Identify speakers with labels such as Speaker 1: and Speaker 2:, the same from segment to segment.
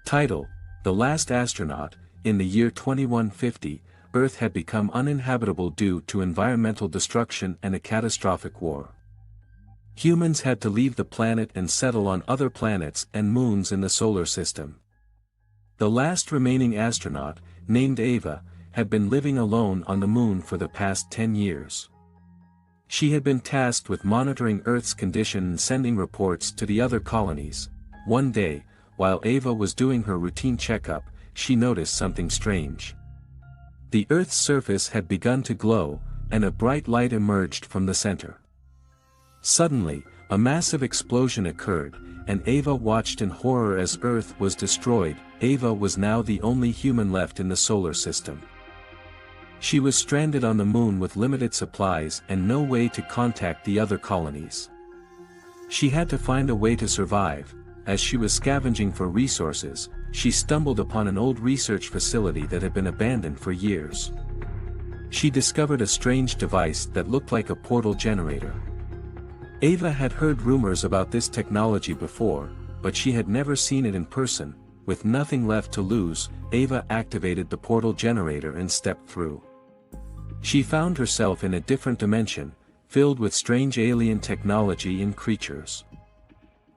Speaker 1: Title: The Last Astronaut. In the year 2150, Earth had become uninhabitable due to environmental destruction and a catastrophic war. Humans had to leave the planet and settle on other planets and moons in the solar system. The last remaining astronaut, named Ava, had been living alone on the moon for the past 10 years. She had been tasked with monitoring Earth's condition and sending reports to the other colonies. One day, while Ava was doing her routine checkup, she noticed something strange. The Earth's surface had begun to glow, and a bright light emerged from the center. Suddenly, a massive explosion occurred, and Ava watched in horror as Earth was destroyed. Ava was now the only human left in the solar system. She was stranded on the moon with limited supplies and no way to contact the other colonies. She had to find a way to survive. As she was scavenging for resources, she stumbled upon an old research facility that had been abandoned for years. She discovered a strange device that looked like a portal generator. Ava had heard rumors about this technology before, but she had never seen it in person. With nothing left to lose, Ava activated the portal generator and stepped through. She found herself in a different dimension, filled with strange alien technology and creatures.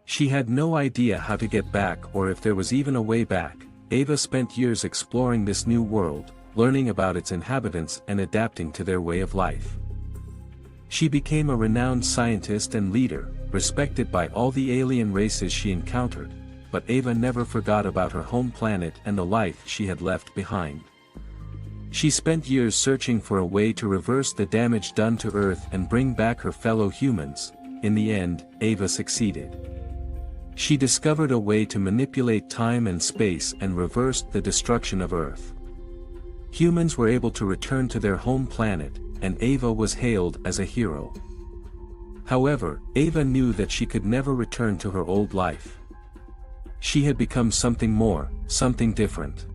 Speaker 1: She had no idea how to get back or if there was even a way back. Ava spent years exploring this new world, learning about its inhabitants and adapting to their way of life. She became a renowned scientist and leader, respected by all the alien races she encountered, but Ava never forgot about her home planet and the life she had left behind. She spent years searching for a way to reverse the damage done to Earth and bring back her fellow humans. In the end, Ava succeeded. She discovered a way to manipulate time and space and reversed the destruction of Earth. Humans were able to return to their home planet, and Ava was hailed as a hero. However, Ava knew that she could never return to her old life. She had become something more, something different.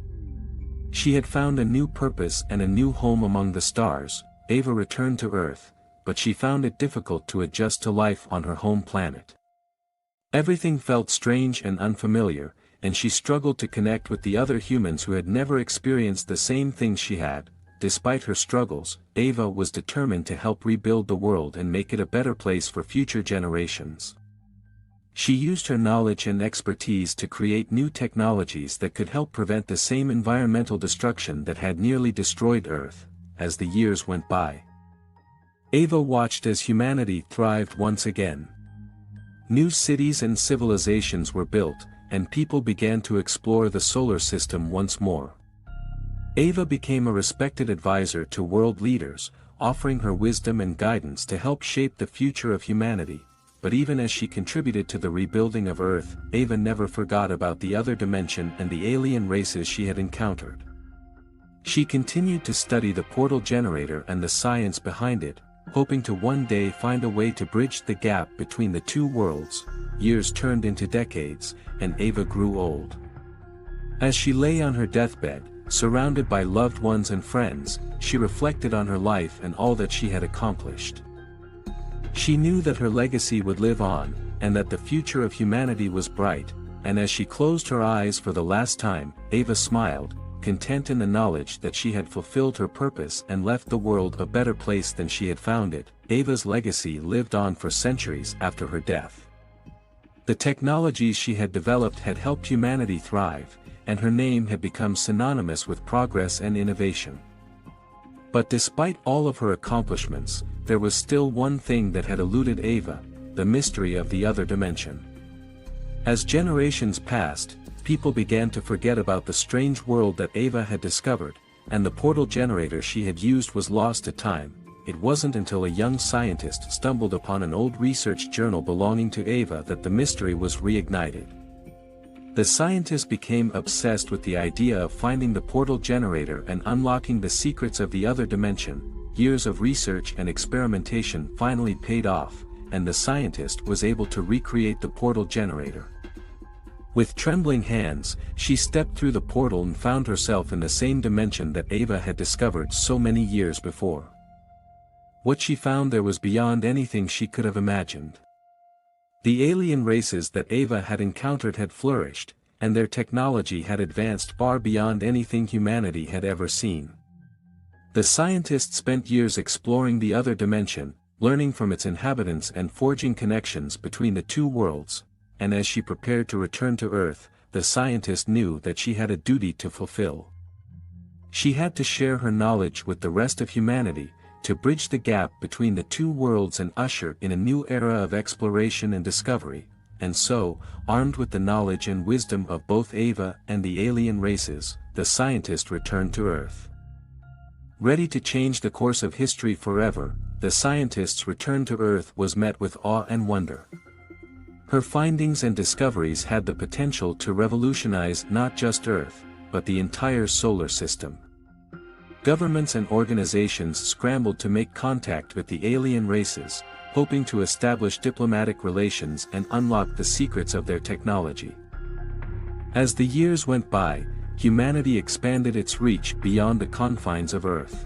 Speaker 1: She had found a new purpose and a new home among the stars. Ava returned to Earth, but she found it difficult to adjust to life on her home planet. Everything felt strange and unfamiliar, and she struggled to connect with the other humans who had never experienced the same things she had. Despite her struggles, Ava was determined to help rebuild the world and make it a better place for future generations. She used her knowledge and expertise to create new technologies that could help prevent the same environmental destruction that had nearly destroyed Earth. As the years went by, Ava watched as humanity thrived once again. New cities and civilizations were built, and people began to explore the solar system once more. Ava became a respected advisor to world leaders, offering her wisdom and guidance to help shape the future of humanity. But even as she contributed to the rebuilding of Earth, Ava never forgot about the other dimension and the alien races she had encountered. She continued to study the portal generator and the science behind it, hoping to one day find a way to bridge the gap between the two worlds. Years turned into decades, and Ava grew old. As she lay on her deathbed, surrounded by loved ones and friends, she reflected on her life and all that she had accomplished. She knew that her legacy would live on, and that the future of humanity was bright, and as she closed her eyes for the last time, Ava smiled, content in the knowledge that she had fulfilled her purpose and left the world a better place than she had found it. Ava's legacy lived on for centuries after her death. The technologies she had developed had helped humanity thrive, and her name had become synonymous with progress and innovation. But despite all of her accomplishments, there was still one thing that had eluded Ava: the mystery of the other dimension. As generations passed, people began to forget about the strange world that Ava had discovered, and the portal generator she had used was lost to time. It wasn't until a young scientist stumbled upon an old research journal belonging to Ava that the mystery was reignited. The scientist became obsessed with the idea of finding the portal generator and unlocking the secrets of the other dimension. Years of research and experimentation finally paid off, and the scientist was able to recreate the portal generator. With trembling hands, she stepped through the portal and found herself in the same dimension that Ava had discovered so many years before. What she found there was beyond anything she could have imagined. The alien races that Ava had encountered had flourished, and their technology had advanced far beyond anything humanity had ever seen. The scientists spent years exploring the other dimension, learning from its inhabitants and forging connections between the two worlds, and as she prepared to return to Earth, the scientist knew that she had a duty to fulfill. She had to share her knowledge with the rest of humanity, to bridge the gap between the two worlds and usher in a new era of exploration and discovery, and so, armed with the knowledge and wisdom of both Ava and the alien races, the scientist returned to Earth. Ready to change the course of history forever, the scientist's return to Earth was met with awe and wonder. Her findings and discoveries had the potential to revolutionize not just Earth, but the entire solar system. Governments and organizations scrambled to make contact with the alien races, hoping to establish diplomatic relations and unlock the secrets of their technology. As the years went by, humanity expanded its reach beyond the confines of Earth.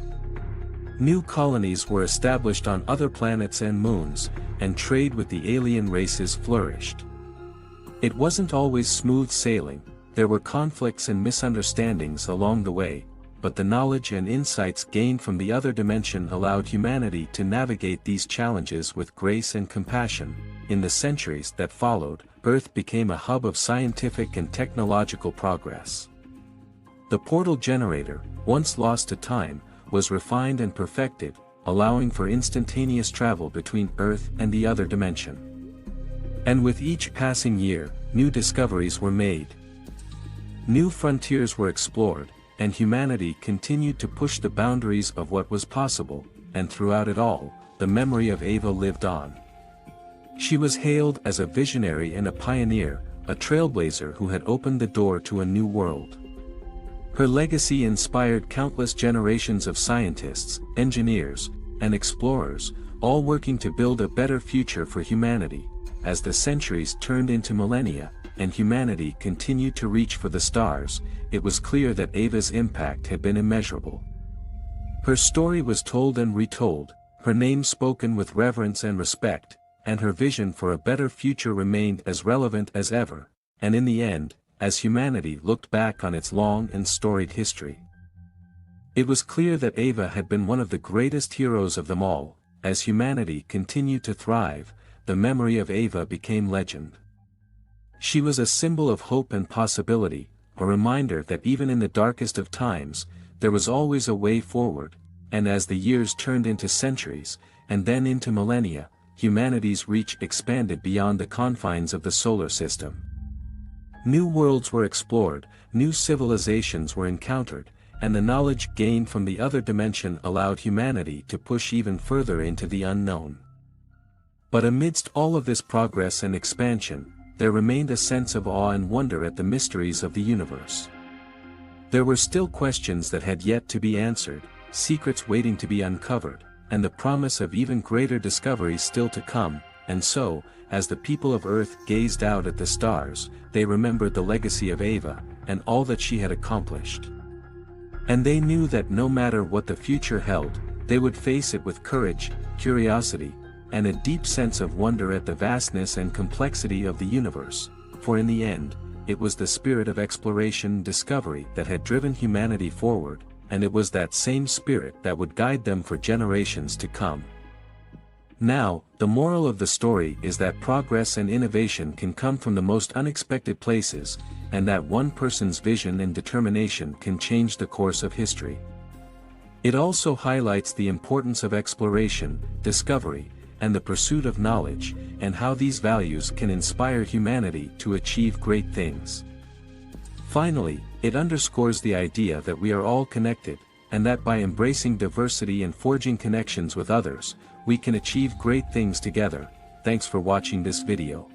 Speaker 1: New colonies were established on other planets and moons, and trade with the alien races flourished. It wasn't always smooth sailing, there were conflicts and misunderstandings along the way, but the knowledge and insights gained from the other dimension allowed humanity to navigate these challenges with grace and compassion. In the centuries that followed, Earth became a hub of scientific and technological progress. The portal generator, once lost to time, was refined and perfected, allowing for instantaneous travel between Earth and the other dimension. And with each passing year, new discoveries were made. New frontiers were explored, and humanity continued to push the boundaries of what was possible, and throughout it all, the memory of Ava lived on. She was hailed as a visionary and a pioneer, a trailblazer who had opened the door to a new world. Her legacy inspired countless generations of scientists, engineers, and explorers, all working to build a better future for humanity. As the centuries turned into millennia, and humanity continued to reach for the stars, it was clear that Ava's impact had been immeasurable. Her story was told and retold, her name spoken with reverence and respect, and her vision for a better future remained as relevant as ever, and in the end, as humanity looked back on its long and storied history, it was clear that Ava had been one of the greatest heroes of them all. As humanity continued to thrive, the memory of Ava became legend. She was a symbol of hope and possibility, a reminder that even in the darkest of times, there was always a way forward, and as the years turned into centuries, and then into millennia, humanity's reach expanded beyond the confines of the solar system. New worlds were explored, new civilizations were encountered, and the knowledge gained from the other dimension allowed humanity to push even further into the unknown. But amidst all of this progress and expansion, there remained a sense of awe and wonder at the mysteries of the universe. There were still questions that had yet to be answered, secrets waiting to be uncovered, and the promise of even greater discoveries still to come, and so, as the people of Earth gazed out at the stars, they remembered the legacy of Ava, and all that she had accomplished. And they knew that no matter what the future held, they would face it with courage, curiosity, and a deep sense of wonder at the vastness and complexity of the universe, for in the end, it was the spirit of exploration and discovery that had driven humanity forward, and it was that same spirit that would guide them for generations to come. Now, the moral of the story is that progress and innovation can come from the most unexpected places, and that one person's vision and determination can change the course of history. It also highlights the importance of exploration, discovery, and the pursuit of knowledge, and how these values can inspire humanity to achieve great things. Finally, it underscores the idea that we are all connected, and that by embracing diversity and forging connections with others, we can achieve great things together. Thanks for watching this video.